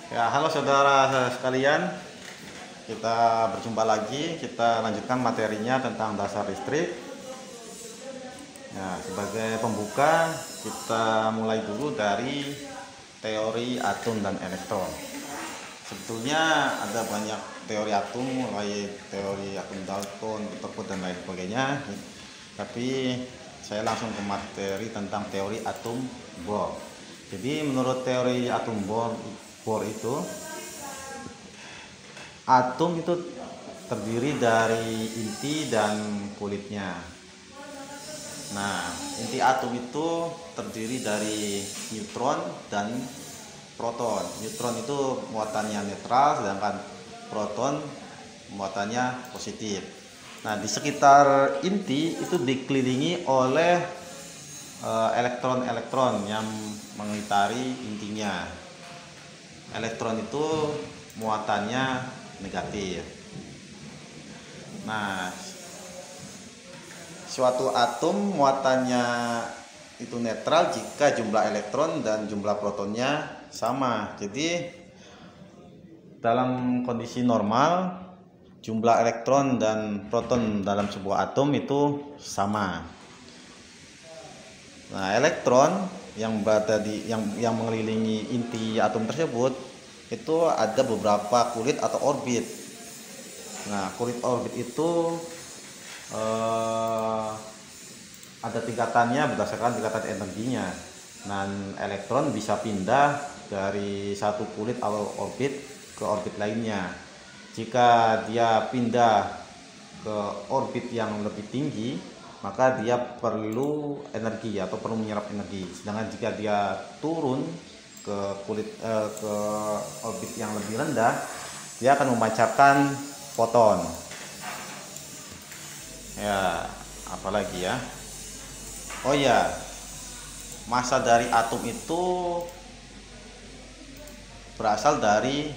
Ya, halo saudara sekalian. Kita berjumpa lagi. Kita lanjutkan materinya tentang dasar listrik. Ya, sebagai pembuka, kita mulai dulu dari teori atom dan elektron. Sebetulnya ada banyak teori atom, mulai teori atom Dalton, Rutherford dan lain sebagainya. Tapi saya langsung ke materi tentang teori atom Bohr. Jadi menurut teori atom Bohr itu, atom itu terdiri dari inti dan kulitnya. Nah, inti atom itu terdiri dari neutron dan proton. Neutron itu muatannya netral, sedangkan proton muatannya positif. Nah, di sekitar inti itu dikelilingi oleh elektron-elektron yang mengitari intinya. Elektron itu muatannya negatif. Nah, suatu atom muatannya itu netral jika jumlah elektron dan jumlah protonnya sama. Jadi dalam kondisi normal jumlah elektron dan proton dalam sebuah atom itu sama. Nah, elektron yang berada di yang mengelilingi inti atom tersebut itu ada beberapa kulit atau orbit. Nah, kulit orbit itu ada tingkatannya berdasarkan tingkatan energinya. Dan elektron bisa pindah dari satu kulit atau orbit ke orbit lainnya. Jika dia pindah ke orbit yang lebih tinggi, maka dia perlu energi atau perlu menyerap energi. Sedangkan jika dia turun ke ke orbit yang lebih rendah, dia akan memancarkan foton. Ya, apalagi ya? Oh ya, massa dari atom itu berasal dari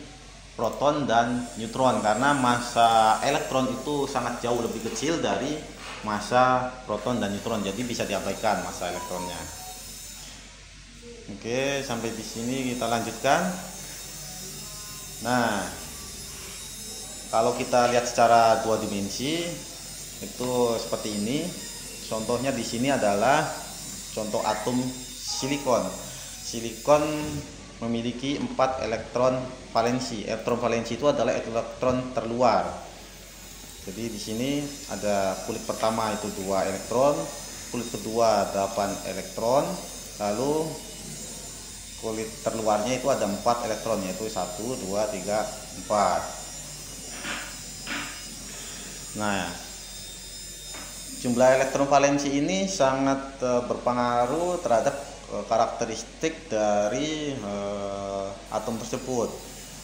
proton dan neutron, karena massa elektron itu sangat jauh lebih kecil dari massa proton dan neutron, jadi bisa diabaikan massa elektronnya. Oke, sampai di sini kita lanjutkan. Nah, kalau kita lihat secara dua dimensi itu seperti ini. Contohnya di sini adalah contoh atom silikon. Silikon memiliki 4 elektron valensi. Elektron valensi itu adalah elektron terluar. Jadi di sini ada kulit pertama itu 2 elektron, kulit kedua 8 elektron, lalu kulit terluarnya itu ada 4 elektron, yaitu 1, 2, 3, 4. Nah, jumlah elektron valensi ini sangat berpengaruh terhadap karakteristik dari atom tersebut.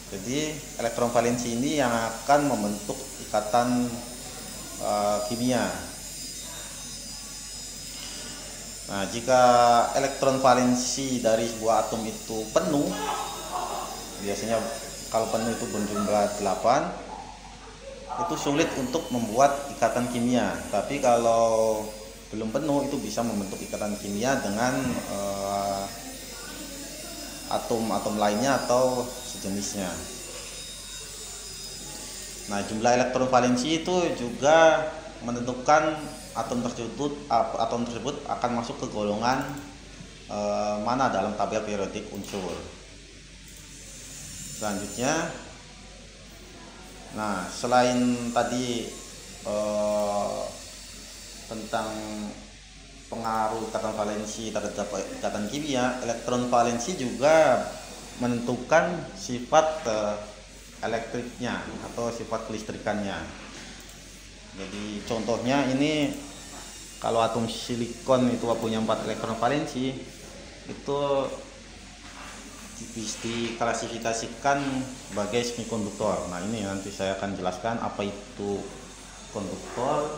Jadi elektron valensi ini yang akan membentuk ikatan kimia. Nah, jika elektron valensi dari sebuah atom itu penuh, biasanya kalau penuh itu berjumlah 8, itu sulit untuk membuat ikatan kimia. Tapi kalau belum penuh itu bisa membentuk ikatan kimia dengan atom-atom lainnya atau sejenisnya. Nah, jumlah elektron valensi itu juga menentukan atom tersebut akan masuk ke golongan mana dalam tabel periodik unsur. Selanjutnya, nah, selain tadi tentang pengaruh ikatan valensi terhadap ikatan kimia, elektron valensi juga menentukan sifat elektriknya atau sifat kelistrikannya. Jadi contohnya ini, kalau atom silikon itu punya 4 elektron valensi, itu diklasifikasikan sebagai semikonduktor. Nah, ini nanti saya akan jelaskan apa itu konduktor,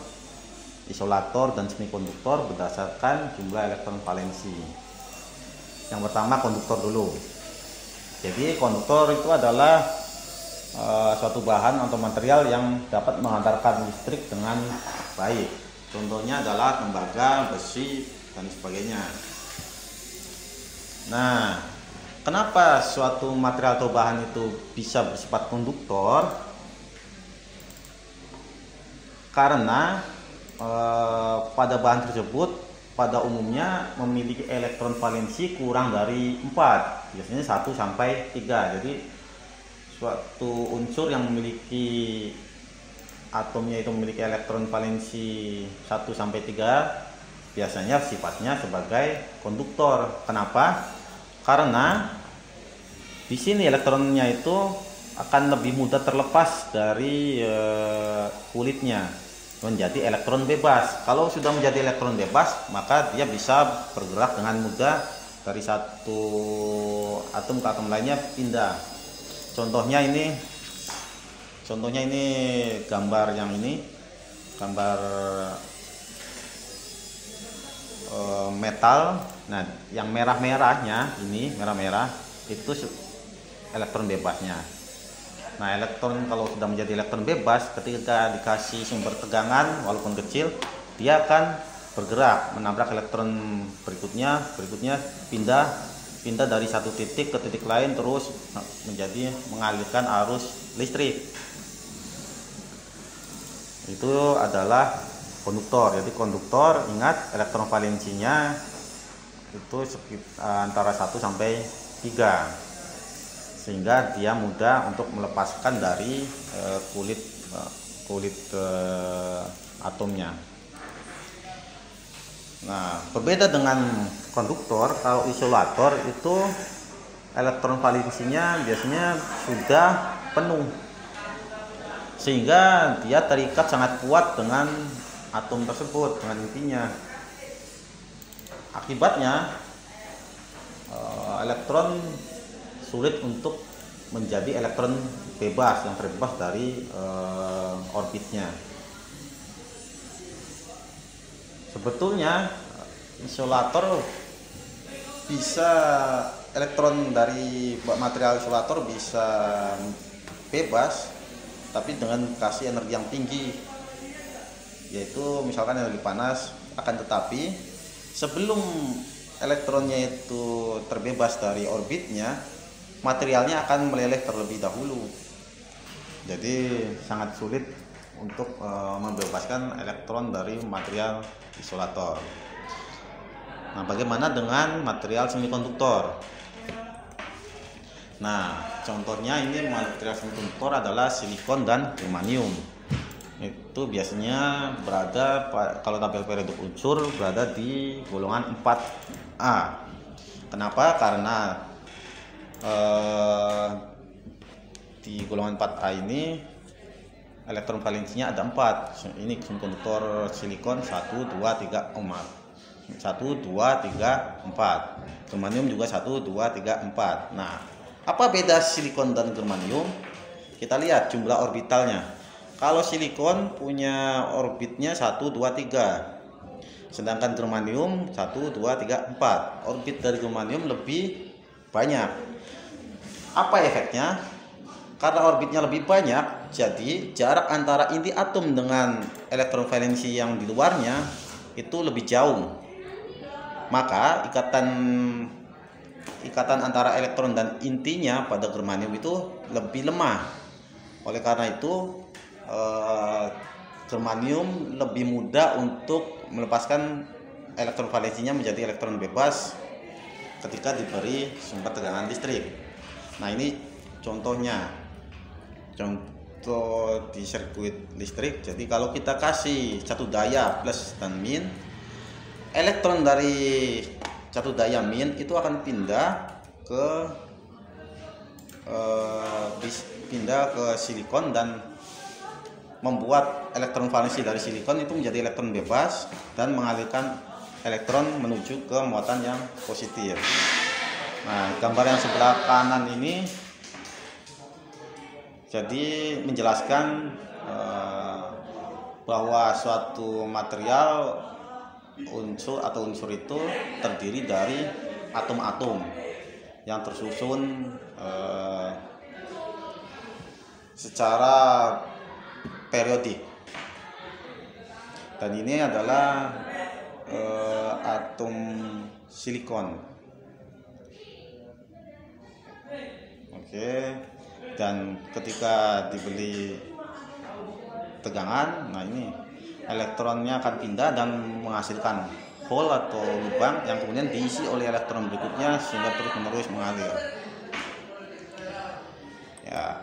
isolator, dan semikonduktor berdasarkan jumlah elektron valensi. Yang pertama konduktor dulu. Jadi konduktor itu adalah suatu bahan atau material yang dapat menghantarkan listrik dengan baik. Contohnya adalah tembaga, besi, dan sebagainya. Nah, Kenapa suatu material atau bahan itu bisa bersifat konduktor? Karena pada bahan tersebut pada umumnya memiliki elektron valensi kurang dari 4, biasanya 1 sampai 3. Jadi suatu unsur yang memiliki atomnya itu memiliki elektron valensi 1 sampai 3 biasanya sifatnya sebagai konduktor. Kenapa? Karena di sini elektronnya itu akan lebih mudah terlepas dari kulitnya menjadi elektron bebas. Kalau sudah menjadi elektron bebas, maka dia bisa bergerak dengan mudah dari satu atom ke atom lainnya pindah. Contohnya ini gambar yang ini, gambar metal. Nah, yang merah-merahnya ini, merah-merah itu elektron bebasnya. Nah, elektron kalau sudah menjadi elektron bebas, ketika dikasih sumber tegangan walaupun kecil, dia akan bergerak menabrak elektron berikutnya pindah dari satu titik ke titik lain, terus menjadi mengalirkan arus listrik. Itu adalah konduktor. Jadi konduktor, ingat elektron valensinya itu antara 1 sampai 3. Sehingga dia mudah untuk melepaskan dari kulit atomnya. Nah, berbeda dengan konduktor, kalau isolator itu elektron valensinya biasanya sudah penuh, sehingga dia terikat sangat kuat dengan atom tersebut, dengan intinya. Akibatnya elektron sulit untuk menjadi elektron bebas yang terbebas dari orbitnya. Sebetulnya isolator bisa, elektron dari material isolator bisa bebas tapi dengan kasih energi yang tinggi, yaitu misalkan energi panas. Akan tetapi sebelum elektronnya itu terbebas dari orbitnya, materialnya akan meleleh terlebih dahulu. Jadi sangat sulit untuk membebaskan elektron dari material isolator. Nah, bagaimana dengan material semikonduktor? Nah, contohnya ini material semikonduktor adalah silikon dan germanium. Itu biasanya berada, kalau tabel periodik unsur, berada di golongan 4A. Kenapa? Karena di golongan 4A ini elektron valensinya ada 4. Ini semikonduktor silikon 1, 2, 3, 4. 1, 2, 3, 4. Germanium juga 1, 2, 3, 4. Nah, apa beda silikon dan germanium? Kita lihat jumlah orbitalnya. Kalau silikon punya orbitnya 1, 2, 3. Sedangkan germanium 1, 2, 3, 4. Orbit dari germanium lebih banyak. Apa efeknya? Karena orbitnya lebih banyak, jadi jarak antara inti atom dengan elektron valensi yang di luarnya itu lebih jauh. Maka ikatan antara elektron dan intinya pada germanium itu lebih lemah. Oleh karena itu germanium lebih mudah untuk melepaskan elektron valensinya menjadi elektron bebas ketika diberi sumber tegangan listrik. Nah, ini contohnya, contoh di sirkuit listrik. Jadi kalau kita kasih satu daya plus dan min, elektron dari satu daya min itu akan pindah ke silikon dan membuat elektron valensi dari silikon itu menjadi elektron bebas dan mengalirkan elektron menuju ke muatan yang positif. Nah, gambar yang sebelah kanan ini jadi menjelaskan bahwa suatu material unsur itu terdiri dari atom-atom yang tersusun secara periodik. Dan ini adalah atom silikon. Oke, dan ketika diberi tegangan, nah ini elektronnya akan pindah dan menghasilkan hole atau lubang yang kemudian diisi oleh elektron berikutnya sehingga terus-menerus mengalir. Ya,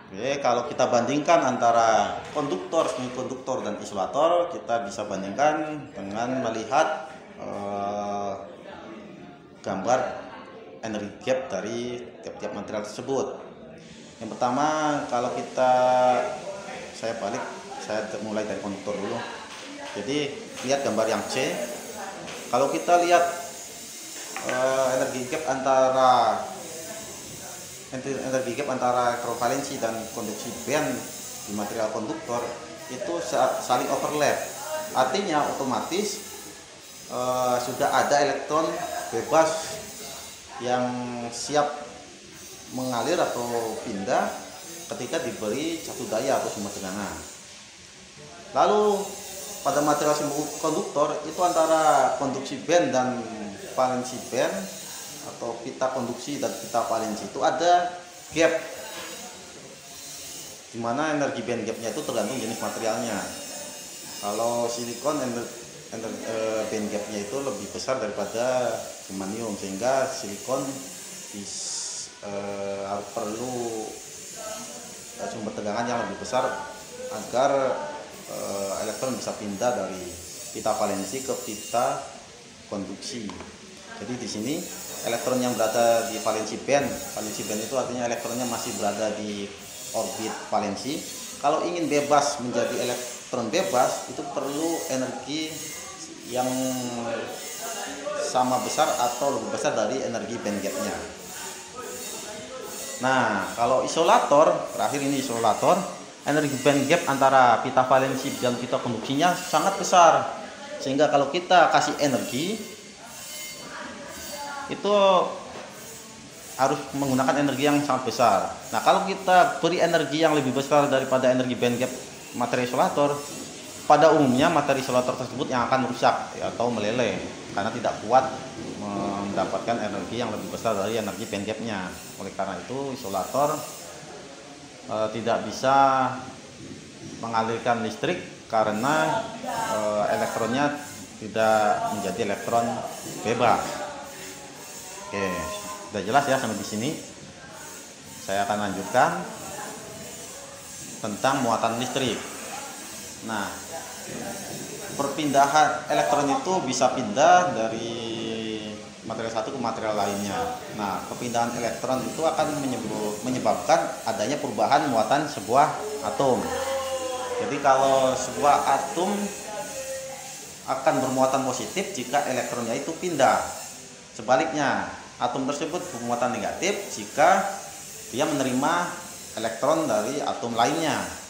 oke, kalau kita bandingkan antara konduktor, semikonduktor dan isolator, kita bisa bandingkan dengan melihat gambar energi gap dari tiap-tiap material tersebut. Yang pertama, kalau saya mulai dari konduktor dulu. Jadi lihat gambar yang C. Kalau kita lihat energi gap antara ekvivalensi dan konduksi band di material konduktor itu saling overlap. Artinya otomatis sudah ada elektron bebas yang siap mengalir atau pindah ketika diberi satu daya atau sumber tegangan. Lalu pada material semikonduktor itu antara konduksi band dan valensi band atau pita konduksi dan pita valensi itu ada gap, dimana energi band gapnya itu tergantung jenis materialnya. Kalau silikon band gapnya itu lebih besar daripada germanium, sehingga silikon perlu sumber tegangan yang lebih besar agar elektron bisa pindah dari pita valensi ke pita konduksi. Jadi di sini elektron yang berada di valensi band itu artinya elektronnya masih berada di orbit valensi. Kalau ingin bebas menjadi elektron bebas, itu perlu energi yang sama besar atau lebih besar dari energi band gapnya. Nah, kalau isolator, terakhir ini isolator, energi band gap antara pita valensi dan pita konduksinya sangat besar, sehingga kalau kita kasih energi itu harus menggunakan energi yang sangat besar. Nah, kalau kita beri energi yang lebih besar daripada energi band gap materi isolator, pada umumnya materi isolator tersebut yang akan rusak atau meleleh karena tidak kuat mendapatkan energi yang lebih besar dari energi band gapnya. Oleh karena itu isolator tidak bisa mengalirkan listrik karena elektronnya tidak menjadi elektron bebas. Oke, sudah jelas ya sampai di sini. Saya akan lanjutkan tentang muatan listrik. Nah, perpindahan elektron itu bisa pindah dari material satu ke material lainnya. Nah, perpindahan elektron itu akan menyebabkan adanya perubahan muatan sebuah atom. Jadi kalau sebuah atom akan bermuatan positif jika elektronnya itu pindah. Sebaliknya, atom tersebut bermuatan negatif jika dia menerima elektron dari atom lainnya.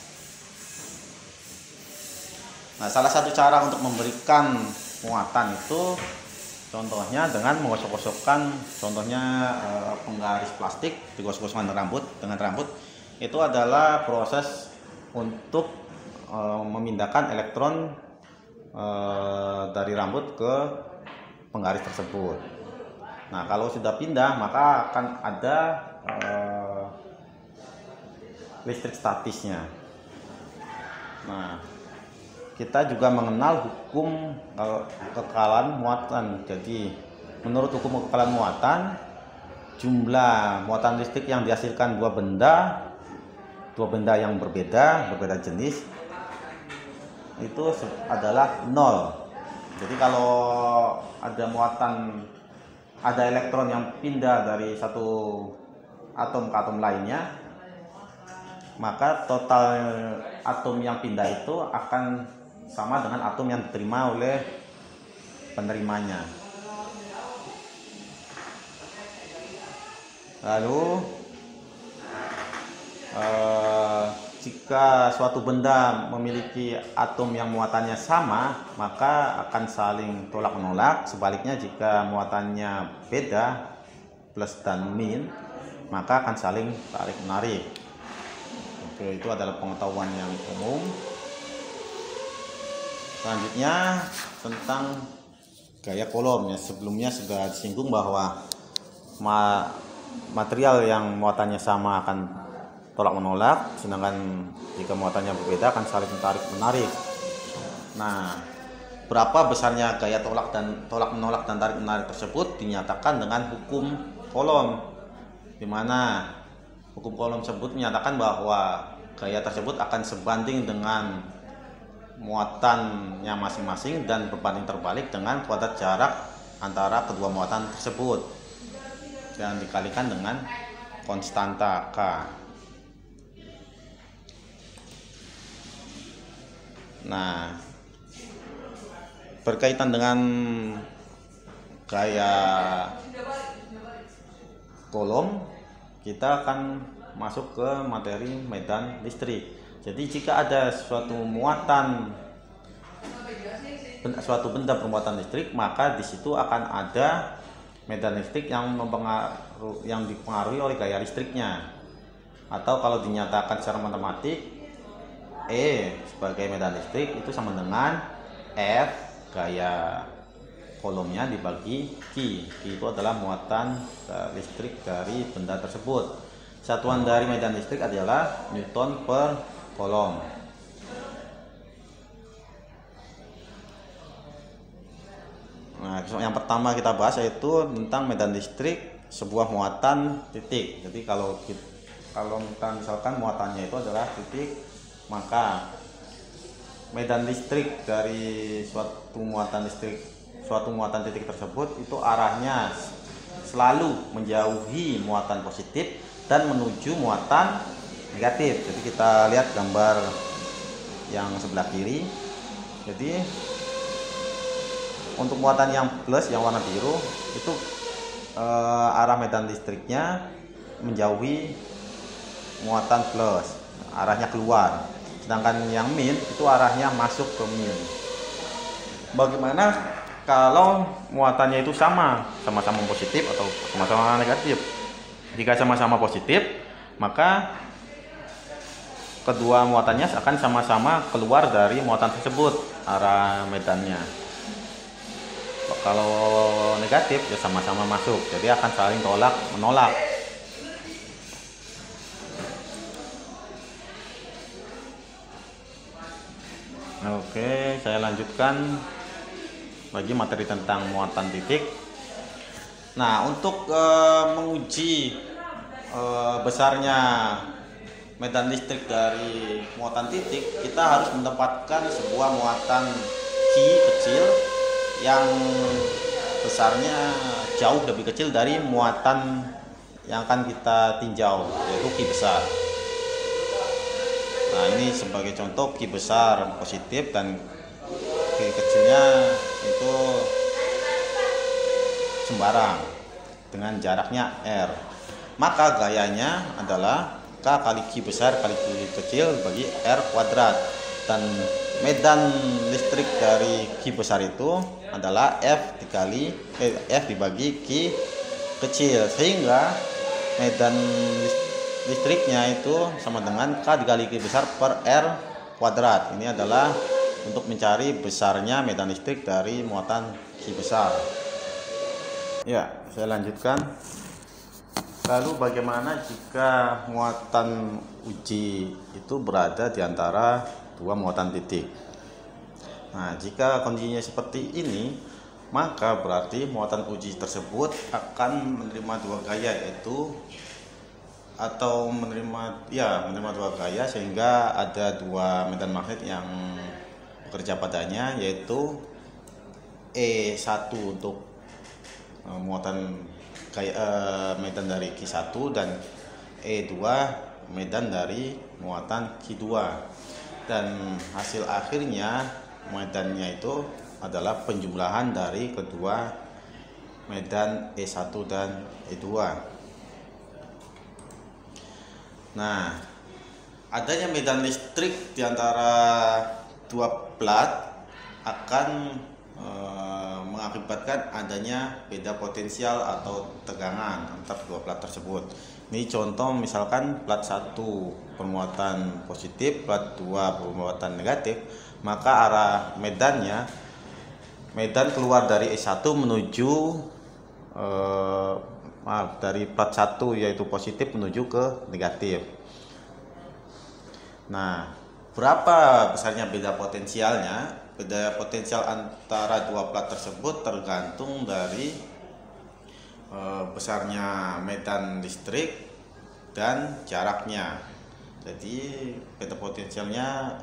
Nah, salah satu cara untuk memberikan muatan itu contohnya dengan menggosok-gosokkan, contohnya penggaris plastik digosok-gosokkan dengan rambut itu adalah proses untuk memindahkan elektron dari rambut ke penggaris tersebut. Nah, kalau sudah pindah maka akan ada listrik statisnya. Nah, kita juga mengenal hukum kekekalan muatan. Jadi, menurut hukum kekekalan muatan, jumlah muatan listrik yang dihasilkan dua benda yang berbeda jenis, itu adalah 0. Jadi, kalau ada elektron yang pindah dari satu atom ke atom lainnya, maka total atom yang pindah itu akan sama dengan atom yang diterima oleh penerimanya. Lalu jika suatu benda memiliki atom yang muatannya sama, maka akan saling tolak menolak. Sebaliknya jika muatannya beda, plus dan min, maka akan saling tarik menarik. Oke, itu adalah pengetahuan yang umum. Selanjutnya tentang gaya Coulomb. Ya, sebelumnya sudah disinggung bahwa material yang muatannya sama akan tolak menolak, sedangkan jika muatannya berbeda akan saling tarik menarik. Nah, berapa besarnya gaya tolak menolak dan tarik menarik tersebut dinyatakan dengan hukum Coulomb, di mana hukum Coulomb tersebut menyatakan bahwa gaya tersebut akan sebanding dengan muatannya masing-masing dan berbanding terbalik dengan kuadrat jarak antara kedua muatan tersebut dan dikalikan dengan konstanta K. Nah, berkaitan dengan gaya Coulomb, kita akan masuk ke materi medan listrik. Jadi jika ada suatu benda bermuatan listrik, maka di situ akan ada medan listrik yang dipengaruhi oleh gaya listriknya. Atau kalau dinyatakan secara matematik, E sebagai medan listrik itu sama dengan F gaya Coulombnya dibagi Q. Q itu adalah muatan listrik dari benda tersebut. Satuan dari medan listrik adalah Newton per Coulomb. Nah, yang pertama kita bahas yaitu tentang medan listrik sebuah muatan titik. Jadi kalau misalkan muatannya itu adalah titik, maka medan listrik dari suatu muatan titik tersebut itu arahnya selalu menjauhi muatan positif dan menuju muatan negatif. Jadi kita lihat gambar yang sebelah kiri. Jadi untuk muatan yang plus yang warna biru itu arah medan listriknya menjauhi muatan plus, arahnya keluar. Sedangkan yang min itu arahnya masuk ke min. Bagaimana kalau muatannya itu sama-sama positif atau sama-sama negatif? Jika sama-sama positif, maka kedua muatannya akan sama-sama keluar dari muatan tersebut arah medannya. Kalau negatif ya sama-sama masuk, jadi akan saling tolak menolak. Oke, saya lanjutkan lagi materi tentang muatan titik. Nah, untuk menguji besarnya medan listrik dari muatan titik, kita harus mendapatkan sebuah muatan Q kecil yang besarnya jauh lebih kecil dari muatan yang akan kita tinjau, yaitu Q besar. Nah, ini sebagai contoh Q besar positif dan Q kecilnya itu sembarang dengan jaraknya R. Maka gayanya adalah K kali Q besar kali Q kecil bagi R kuadrat, dan medan listrik dari Q besar itu adalah F dibagi Q kecil, sehingga medan listriknya itu sama dengan K dikali Q besar per R kuadrat. Ini adalah untuk mencari besarnya medan listrik dari muatan Q besar. Ya, saya lanjutkan. Lalu bagaimana jika muatan uji itu berada di antara dua muatan titik? Nah, jika kondisinya seperti ini, maka berarti muatan uji tersebut akan menerima dua gaya, menerima dua gaya, sehingga ada dua medan magnet yang bekerja padanya, yaitu E1 untuk muatan medan dari Q1 dan E2 medan dari muatan Q2, dan hasil akhirnya medannya itu adalah penjumlahan dari kedua medan E1 dan E2. Nah, adanya medan listrik di antara dua plat akan mengakibatkan adanya beda potensial atau tegangan antar dua plat tersebut. Ini contoh misalkan plat 1 bermuatan positif, plat 2 bermuatan negatif, maka arah medan keluar dari E1 menuju dari plat 1 yaitu positif menuju ke negatif. Nah, berapa besarnya beda potensialnya? Beda potensial antara dua plat tersebut tergantung dari besarnya medan listrik dan jaraknya. Jadi beda potensialnya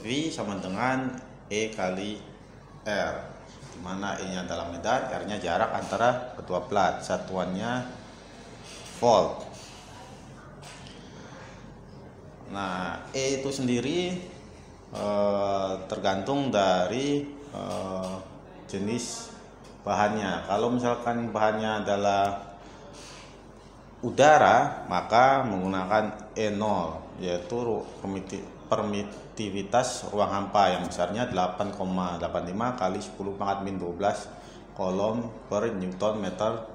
V sama dengan E kali R, dimana E nya adalah medan, R nya jarak antara kedua plat, satuannya volt. Nah, E itu sendiri tergantung dari jenis bahannya. Kalau misalkan bahannya adalah udara, maka menggunakan E0, yaitu permitivitas ruang hampa yang besarnya 8,85 kali 10⁻⁻12 kolom per Newton meter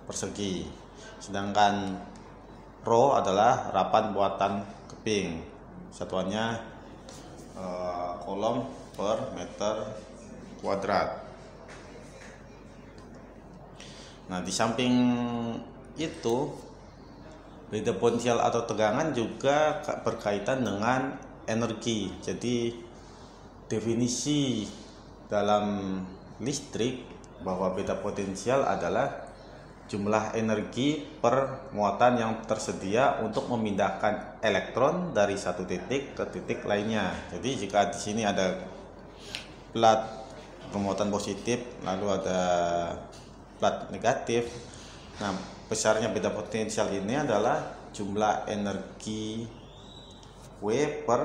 persegi. Sedangkan Rho adalah rapan buatan keping, satuannya kolom per meter kuadrat. Nah, di samping itu, beda potensial atau tegangan juga berkaitan dengan energi. Jadi definisi dalam listrik bahwa beda potensial adalah jumlah energi per muatan yang tersedia untuk memindahkan elektron dari satu titik ke titik lainnya. Jadi jika di sini ada plat bermuatan positif lalu ada plat negatif, nah besarnya beda potensial ini adalah jumlah energi W per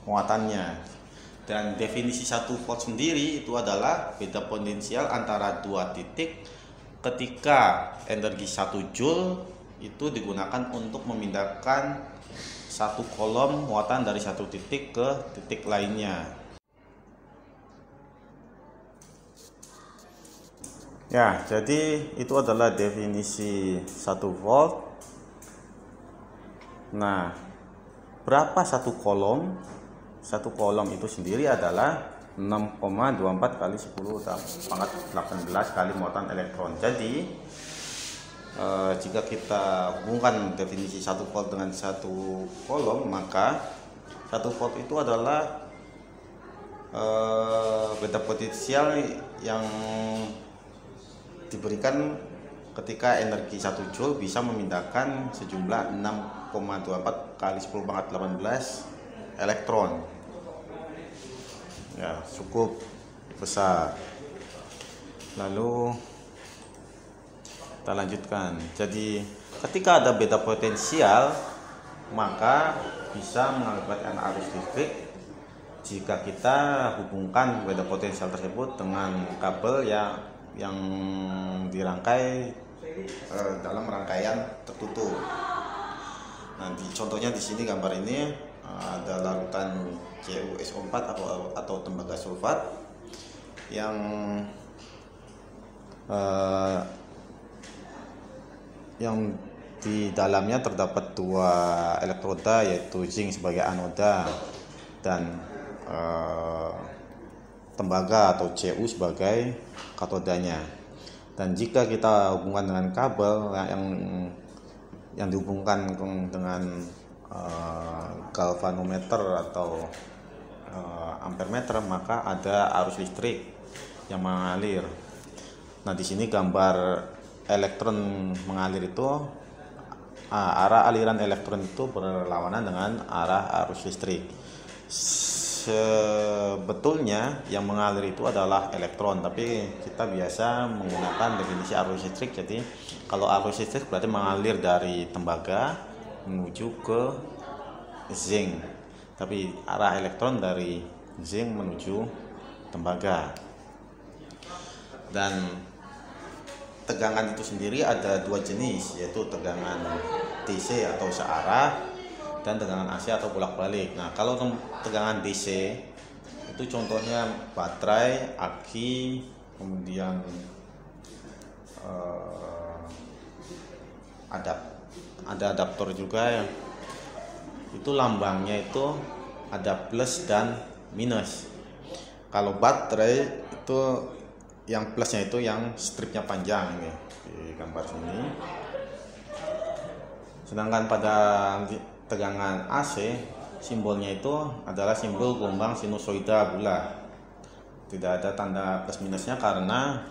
muatannya. Dan definisi 1 volt sendiri itu adalah beda potensial antara dua titik ketika energi 1 joule itu digunakan untuk memindahkan satu kolom muatan dari satu titik ke titik lainnya. Ya, jadi itu adalah definisi 1 volt. Nah, berapa satu kolom? Satu kolom itu sendiri adalah 6,24 kali 10⁻18 kali muatan elektron. Jadi jika kita hubungkan definisi 1 volt dengan satu kolom, maka 1 volt itu adalah beda potensial yang diberikan ketika energi 1 joule bisa memindahkan sejumlah 6,24 kali 10⁻18 elektron. Ya, cukup besar. Lalu kita lanjutkan. Jadi ketika ada beda potensial, maka bisa mengakibatkan arus listrik jika kita hubungkan beda potensial tersebut dengan kabel yang dirangkai dalam rangkaian tertutup. Nah, contohnya di sini gambar ini ada larutan CuSO4 atau tembaga sulfat yang di dalamnya terdapat dua elektroda, yaitu zinc sebagai anoda dan tembaga atau Cu sebagai katodanya. Dan jika kita hubungkan dengan kabel yang dihubungkan dengan galvanometer atau ampermeter, maka ada arus listrik yang mengalir. Nah, di sini gambar elektron mengalir itu, arah aliran elektron itu berlawanan dengan arah arus listrik. Sebetulnya yang mengalir itu adalah elektron, tapi kita biasa menggunakan definisi arus listrik. Jadi kalau arus listrik berarti mengalir dari tembaga menuju ke zinc, tapi arah elektron dari zinc menuju tembaga. Dan tegangan itu sendiri ada dua jenis, yaitu tegangan DC atau searah dan tegangan AC atau bolak-balik. Nah, kalau tegangan DC itu contohnya baterai, aki, kemudian ada adaptor juga, yang itu lambangnya itu ada plus dan minus. Kalau baterai itu yang plusnya itu yang stripnya panjang ini di gambar sini. Sedangkan pada tegangan AC simbolnya itu adalah simbol gelombang sinusoida bulat. Tidak ada tanda plus minusnya karena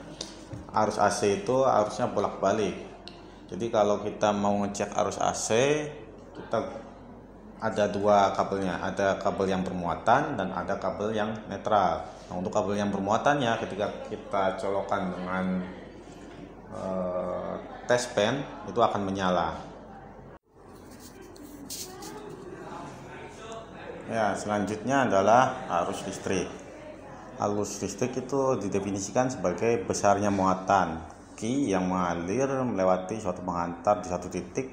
arus AC itu arusnya bolak-balik. Jadi kalau kita mau ngecek arus AC, kita ada dua kabelnya, ada kabel yang bermuatan dan ada kabel yang netral. Nah, untuk kabel yang bermuatannya ketika kita colokkan dengan test pen itu akan menyala. Ya, selanjutnya adalah arus listrik. Arus listrik itu didefinisikan sebagai besarnya muatan Q yang mengalir melewati suatu penghantar di satu titik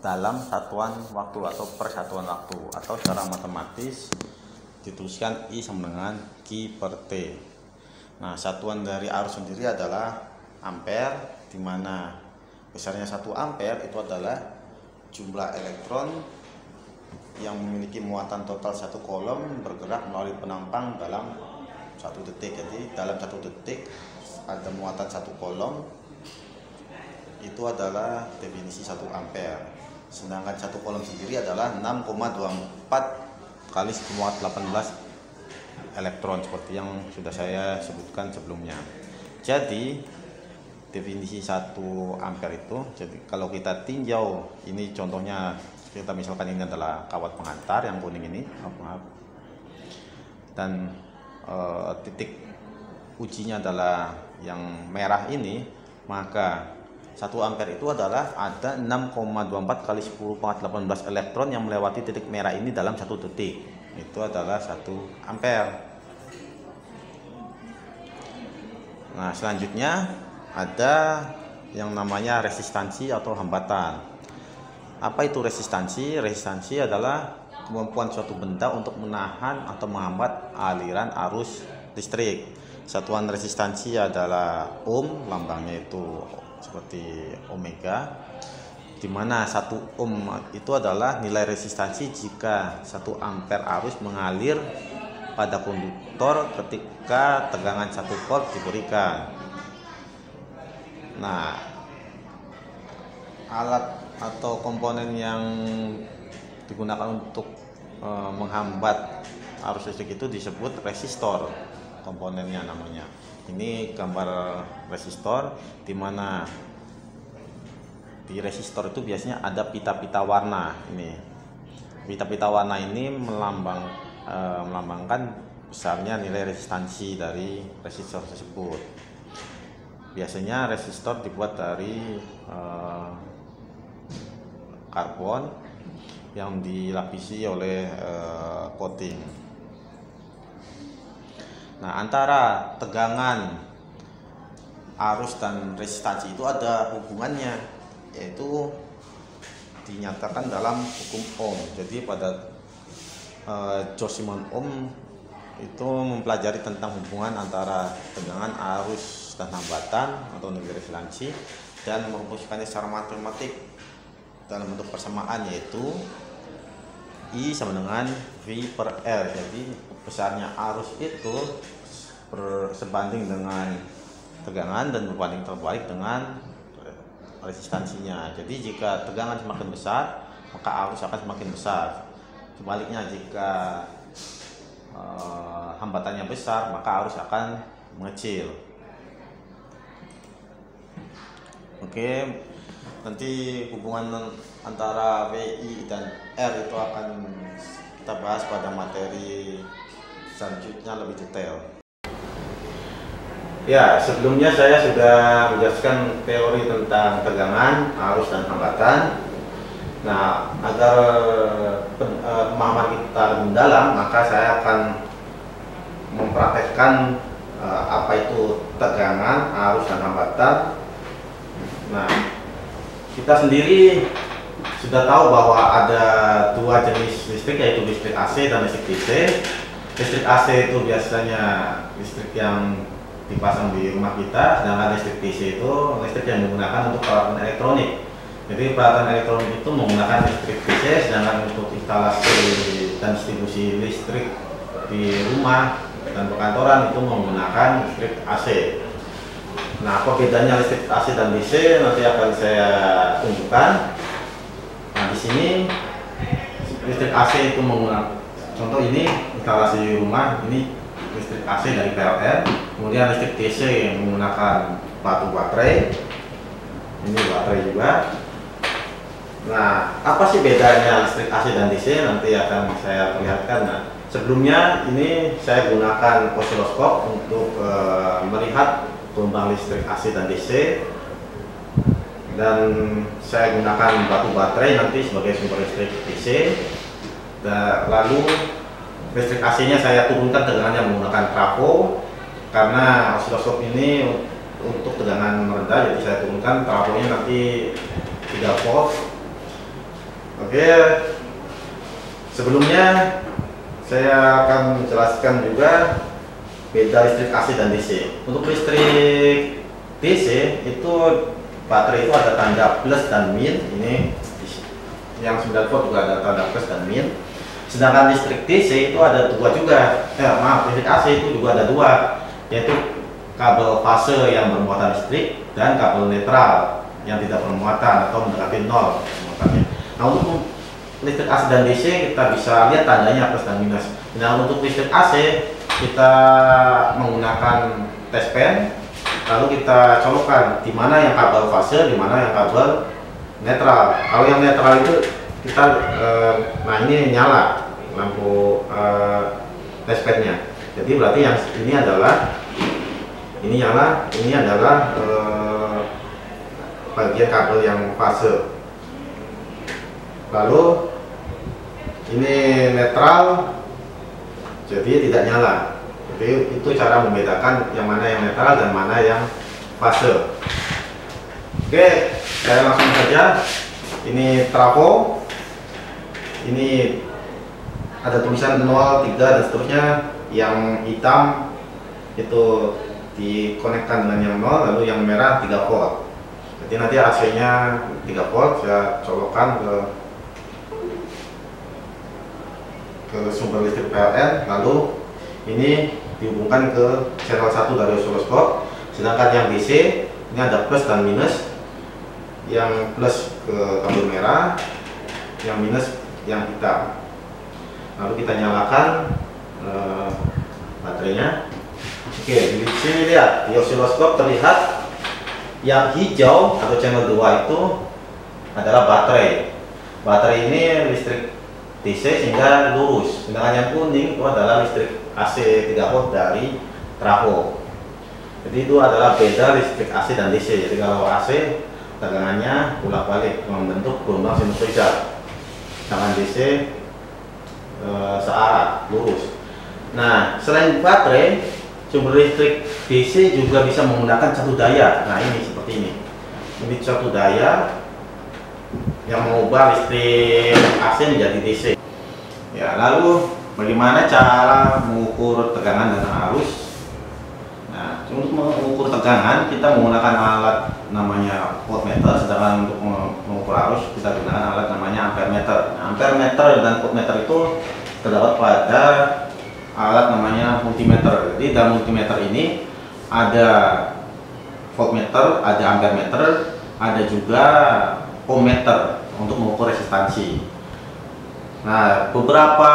dalam satuan waktu atau persatuan waktu, atau secara matematis dituliskan I sama dengan Q per T. Nah, satuan dari arus sendiri adalah ampere, di mana besarnya 1 ampere itu adalah jumlah elektron yang memiliki muatan total 1 kolom bergerak melalui penampang dalam 1 detik. Jadi dalam 1 detik ada muatan 1 kolom, itu adalah definisi 1 ampere. Sedangkan 1 kolom sendiri adalah 6,24 kali 10⁻18 elektron seperti yang sudah saya sebutkan sebelumnya. Jadi definisi 1 ampere itu, jadi kalau kita tinjau ini contohnya, kita misalkan ini adalah kawat penghantar yang kuning ini, dan titik ujinya adalah yang merah ini, maka 1 ampere itu adalah ada 6,24 kali 10⁻18 elektron yang melewati titik merah ini dalam 1 detik. Itu adalah 1 ampere. Nah, selanjutnya ada yang namanya resistansi atau hambatan. Apa itu resistansi? Resistansi adalah kemampuan suatu benda untuk menahan atau menghambat aliran arus listrik. Satuan resistansi adalah ohm, lambangnya itu seperti omega, di mana 1 ohm itu adalah nilai resistansi jika 1 ampere arus mengalir pada konduktor ketika tegangan 1 volt diberikan. Nah, alat atau komponen yang digunakan untuk menghambat arus listrik itu disebut resistor, komponennya namanya. Ini gambar resistor, di mana di resistor itu biasanya ada pita-pita warna. Ini pita-pita warna ini melambangkan besarnya nilai resistansi dari resistor tersebut. Biasanya resistor dibuat dari karbon yang dilapisi oleh coating. Nah, antara tegangan, arus dan resistansi itu ada hubungannya, yaitu dinyatakan dalam hukum Ohm. Jadi pada George-Simon Ohm itu mempelajari tentang hubungan antara tegangan, arus dan hambatan atau nilai resistansi, dan merumuskannya secara matematik dalam bentuk persamaan, yaitu I sama dengan V per R. Jadi besarnya arus itu sebanding dengan tegangan dan berbanding terbalik dengan resistansinya. Jadi jika tegangan semakin besar, maka arus akan semakin besar. Sebaliknya, jika hambatannya besar, maka arus akan mengecil. Oke, nanti hubungan antara VI dan R itu akan kita bahas pada materi selanjutnya lebih detail. Ya, sebelumnya saya sudah menjelaskan teori tentang tegangan, arus, dan hambatan. Nah, agar pemahaman kita lebih mendalam, maka saya akan mempraktekkan apa itu tegangan, arus, dan hambatan. Nah, kita sendiri sudah tahu bahwa ada 2 jenis listrik, yaitu listrik AC dan listrik DC. Listrik AC itu biasanya listrik yang dipasang di rumah kita, sedangkan listrik DC itu listrik yang digunakan untuk peralatan elektronik. Jadi peralatan elektronik itu menggunakan listrik DC, sedangkan untuk instalasi dan distribusi listrik di rumah dan perkantoran itu menggunakan listrik AC. Nah, apa bedanya listrik AC dan DC nanti akan saya tunjukkan. Nah, di sini listrik AC itu menggunakan, contoh ini instalasi rumah, ini listrik AC dari PLN. Kemudian listrik DC yang menggunakan batu baterai, ini baterai juga. Nah, apa sih bedanya listrik AC dan DC? Nanti akan saya perlihatkan. Nah, sebelumnya ini saya gunakan osiloskop untuk melihat gelombang listrik AC dan DC, dan saya gunakan batu baterai nanti sebagai sumber listrik DC. Dan lalu listrik AC-nya saya turunkan tegangannya menggunakan trafo, karena osiloskop ini untuk tegangan rendah, jadi saya turunkan trafonya nanti 3 volt. Oke, sebelumnya saya akan menjelaskan juga beda listrik AC dan DC. Untuk listrik DC itu baterai itu ada tanda plus dan min. Ini yang 9 volt juga ada tanda plus dan min. Sedangkan listrik DC itu ada dua juga. Listrik AC itu juga ada dua, yaitu kabel fase yang bermuatan listrik dan kabel netral yang tidak bermuatan atau mendekati nol muatannya. Nah, untuk listrik AC dan DC kita bisa lihat tandanya plus dan minus. Nah, untuk listrik AC kita menggunakan test pen, lalu kita colokkan di mana yang kabel fase, di mana yang kabel netral. Kalau yang netral itu kita, nah ini nyala lampu test pennya. Jadi berarti yang ini adalah ini nyala, ini adalah bagian kabel yang fase. Lalu ini netral, jadi tidak nyala. Jadi itu cara membedakan yang mana yang netral dan mana yang fase. Oke, saya langsung saja. Ini trafo, ini ada tulisan 0, 3 dan seterusnya. Yang hitam itu dikonekkan dengan yang 0, lalu yang merah 3 volt. Jadi nanti AC-nya 3 volt, saya colokkan ke sumber listrik PLN, lalu ini dihubungkan ke channel 1 dari osiloskop. Sedangkan yang DC ini ada plus dan minus, yang plus ke kabel merah, yang minus yang hitam. Lalu kita nyalakan baterainya. Oke, di sini lihat di osiloskop terlihat yang hijau atau channel 2 itu adalah baterai. Baterai ini listrik DC sehingga lurus, sedangkan yang kuning itu adalah listrik AC 3 volt dari trafo. Jadi itu adalah beda listrik AC dan DC. Jadi kalau AC tegangannya bolak-balik membentuk gelombang sinusoidal, sedangkan DC searah lurus. Nah, selain baterai, sumber listrik DC juga bisa menggunakan satu daya. Nah, ini seperti ini. Ini satu daya yang mengubah listrik AC menjadi DC. Ya, lalu bagaimana cara mengukur tegangan dan arus? Nah, untuk mengukur tegangan kita menggunakan alat namanya voltmeter, sedangkan untuk mengukur arus kita gunakan alat namanya ampermeter. Nah, ampermeter dan voltmeter itu terdapat pada alat namanya multimeter. Jadi dalam multimeter ini ada voltmeter, ada ampermeter, ada juga ohmmeter untuk mengukur resistansi. Nah, beberapa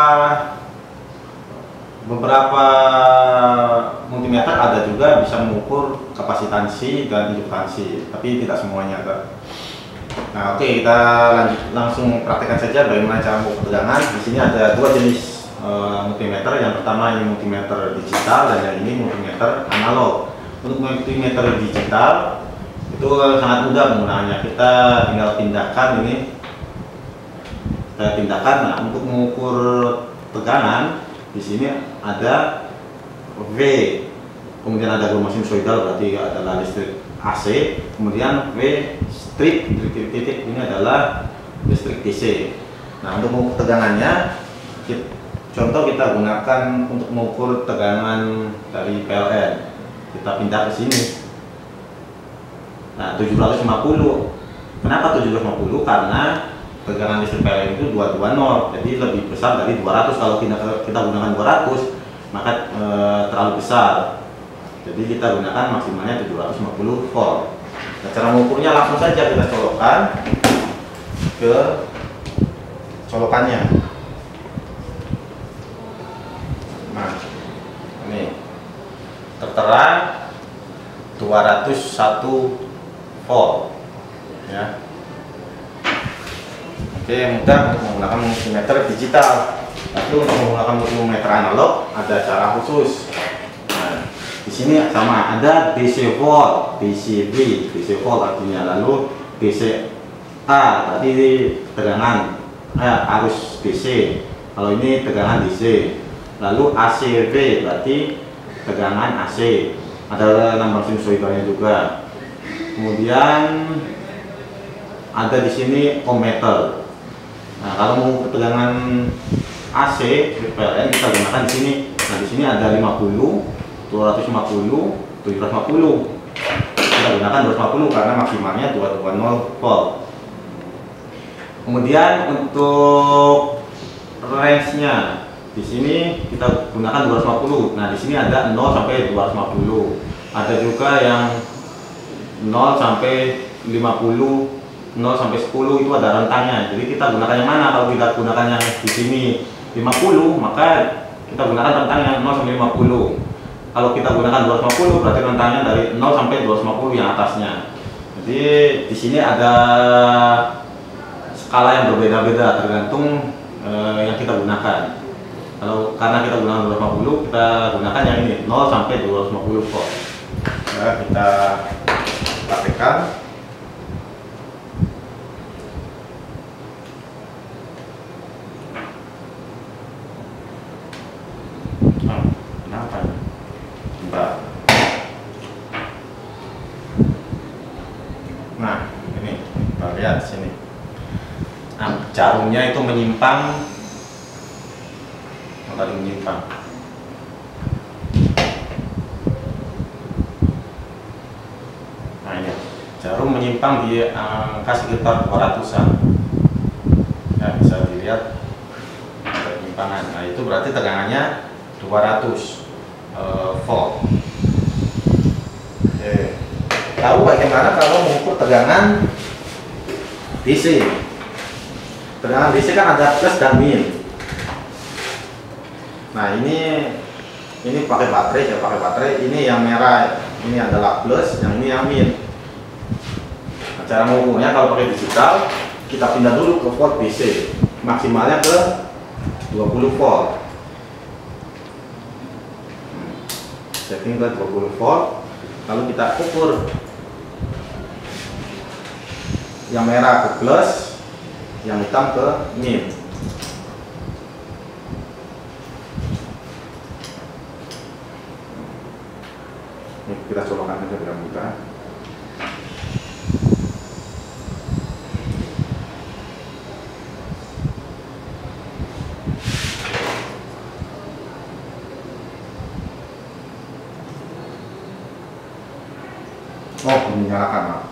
multimeter ada juga bisa mengukur kapasitansi dan induktansi, tapi tidak semuanya. Nah, oke, kita langsung praktekkan saja bagaimana cara mengukur tegangan. Di sini ada dua jenis multimeter. Yang pertama ini multimeter digital dan yang ini multimeter analog. Untuk multimeter digital itu sangat mudah penggunaannya. Kita tinggal pindahkan ini. Kita pindahkan. Nah, untuk mengukur tegangan di sini ada V, kemudian ada gelombang sinusoidal berarti adalah listrik AC, kemudian V strip titik-titik ini adalah listrik DC. Nah, untuk mengukur tegangannya, contoh kita gunakan untuk mengukur tegangan dari PLN. Kita pindah ke sini. Nah, 750. Kenapa 750? Karena tegangan listrik PLN itu 220, jadi lebih besar dari 200. Kalau kita gunakan 200, maka terlalu besar. Jadi kita gunakan maksimalnya 750 volt. Nah, cara mengukurnya langsung saja kita colokkan ke colokannya. Nah, ini tertera 201 volt ya. Oke, mudah untuk menggunakan multimeter digital. Tapi untuk menggunakan multimeter analog ada cara khusus. Nah, di sini sama ada DC volt, DCV, DC volt artinya, lalu DCA tadi tegangan arus DC. Kalau ini tegangan DC. Lalu ACV berarti tegangan AC. Ada lambang sinusoidalnya juga. Kemudian ada di sini ohmmeter. Nah, kalau mau ketegangan AC PLN kita gunakan di sini. Nah, di sini ada 50, 250, 750. Kita gunakan 250 karena maksimalnya 220 volt. Kemudian untuk range-nya di sini kita gunakan 250. Nah, di sini ada 0 sampai 250. Ada juga yang 0 sampai 50, 0 sampai 10 itu ada rentangnya. Jadi kita gunakan yang mana? Kalau kita gunakan yang di sini 50, maka kita gunakan rentangnya 0 sampai 50. Kalau kita gunakan 250 berarti rentangnya dari 0 sampai 250 yang atasnya. Jadi di sini ada skala yang berbeda-beda tergantung yang kita gunakan. Kalau karena kita gunakan 250, kita gunakan yang ini 0 sampai 250 volt. Nah, kita praktekkan. Kenapa? Mbak. Nah, ini kita lihat di sini. Nah, jarumnya itu menyimpang. Tadi menyimpang. Nah, ini jarum menyimpang di angka sekitar 200-an. Ya, bisa dilihat ada penyimpangan. Nah, itu berarti tegangannya 200 volt. Oke. Lalu bagaimana kalau mengukur tegangan DC? Tegangan DC kan ada plus dan min. Nah, ini pakai baterai ya, pakai baterai. Ini yang merah, ini adalah plus, yang ini yang min. Nah, cara mengukurnya kalau pakai digital, kita pindah dulu ke volt DC, maksimalnya ke 20 volt. Setting ke 20 volt, lalu kita ukur. Yang merah ke plus, yang hitam ke min. Kita colokkan aja biar mudah. Oh, menyalakan.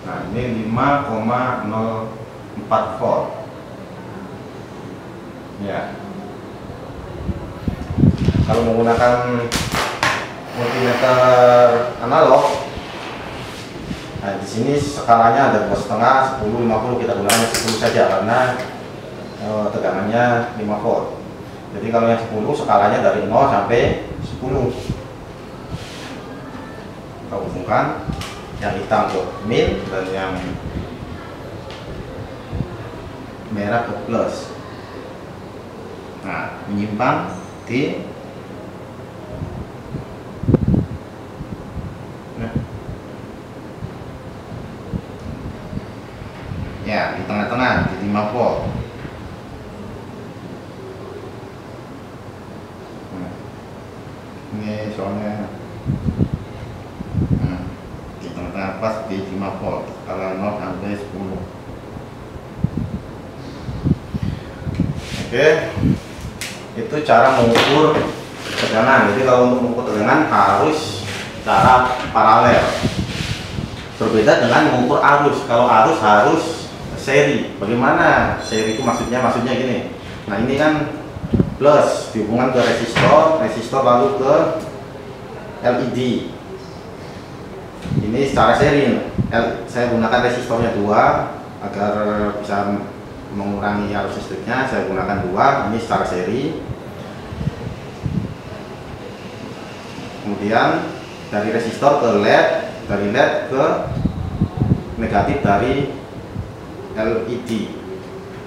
Nah, ini 5,04 volt. Ya. Kalau menggunakan multimeter analog, nah di sini skalanya ada 2,5, 10, 50. Kita gunakan 10 saja karena tegangannya 5 volt. Jadi kalau yang 10 skalanya dari 0 sampai 10. Kita hubungkan. Yang hitam ke min dan yang merah ke plus. Nah, menyimpang di ya, di tengah-tengah di 5 volt. Nah, ini soalnya di tengah-tengah pas di 5 volt kalau 0 sampai 10. Oke, itu cara mengukur tegangan. Jadi kalau untuk mengukur tegangan harus cara paralel. Berbeda dengan mengukur arus. Kalau arus harus seri. Bagaimana seri itu maksudnya gini. Nah, ini kan plus dihubungkan ke resistor lalu ke LED. Ini secara seri. Saya gunakan resistornya 2 agar bisa mengurangi arus listriknya. Saya gunakan 2, ini secara seri. Kemudian dari resistor ke LED, dari LED ke negatif dari LED.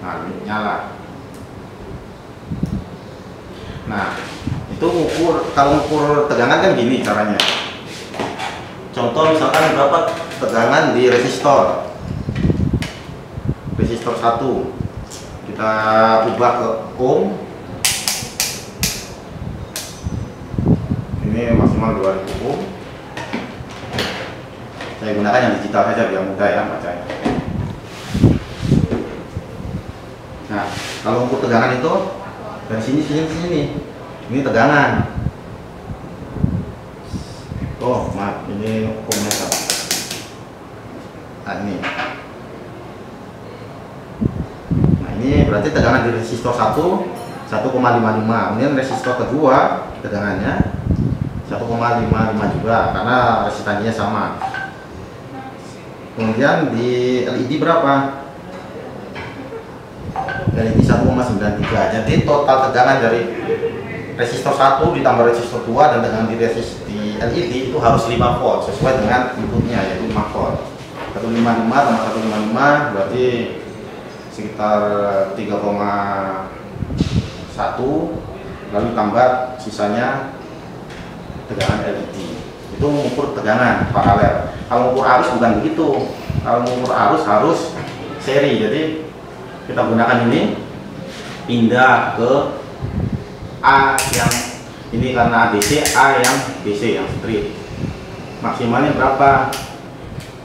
Nah, ini nyala. Nah, itu kalau ukur tegangan kan gini caranya. Contoh misalkan berapa tegangan di resistor 1, kita ubah ke ohm. Ini maksimal 2000 ohm. Saya gunakan yang digital saja biar mudah ya bacanya. Nah, kalau ukur tegangan itu dari sini. Ini tegangan. Oh, maaf, ini ohmnya salah. Nah, ini. Nah, ini berarti tegangan di resistor 1,55. Kemudian resistor kedua tegangannya 1,55 juga karena resistansinya sama. Kemudian di LED berapa? LED 1,93. Jadi total tegangan dari resistor 1 ditambah resistor 2 dan tegangan di LED itu harus 5 volt sesuai dengan inputnya, yaitu 5 volt. 155 tambah 155 berarti sekitar 3,1, lalu tambah sisanya tegangan LED. Itu mengukur tegangan paralel. Kalau mengukur arus bukan begitu. Kalau mengukur arus harus seri. Jadi kita gunakan ini, pindah ke A yang ini karena DC, A yang DC yang straight. Maksimalnya berapa?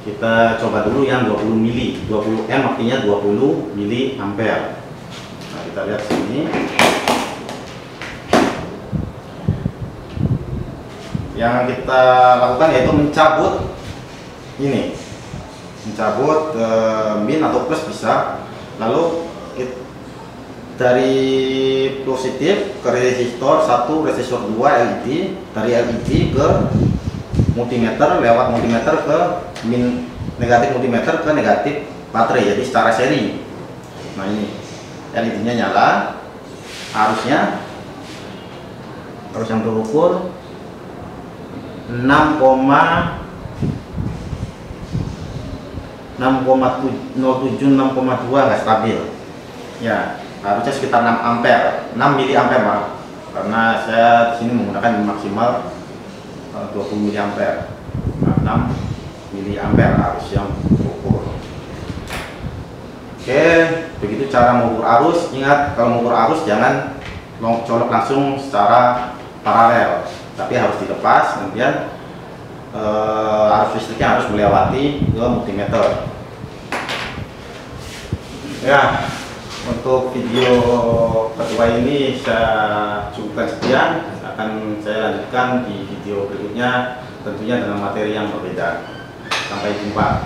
Kita coba dulu yang 20 mili. 20 M artinya 20 mili ampere. Nah, kita lihat sini. Yang kita lakukan yaitu mencabut ini, mencabut min atau plus bisa. Lalu dari positif ke resistor 1, resistor 2 LED, dari LED ke multimeter, lewat multimeter ke negatif multimeter ke negatif baterai, jadi secara seri. Nah, ini LED nya nyala, arus yang terukur 6,07, 6,2 nggak stabil ya, harusnya sekitar 6 ampere, 6 mili ampere maaf, karena saya di sini menggunakan maksimal 20 mili ampere. Nah, 6 mili ampere arus yang terukur. Oke, begitu cara mengukur arus. Ingat, kalau mengukur arus jangan colok langsung secara paralel, tapi harus dilepas, kemudian arus listriknya harus melewati ke multimeter. Ya, untuk video kedua ini saya cukupkan sekian. Akan saya lanjutkan di video berikutnya, tentunya dengan materi yang berbeda. Sampai jumpa.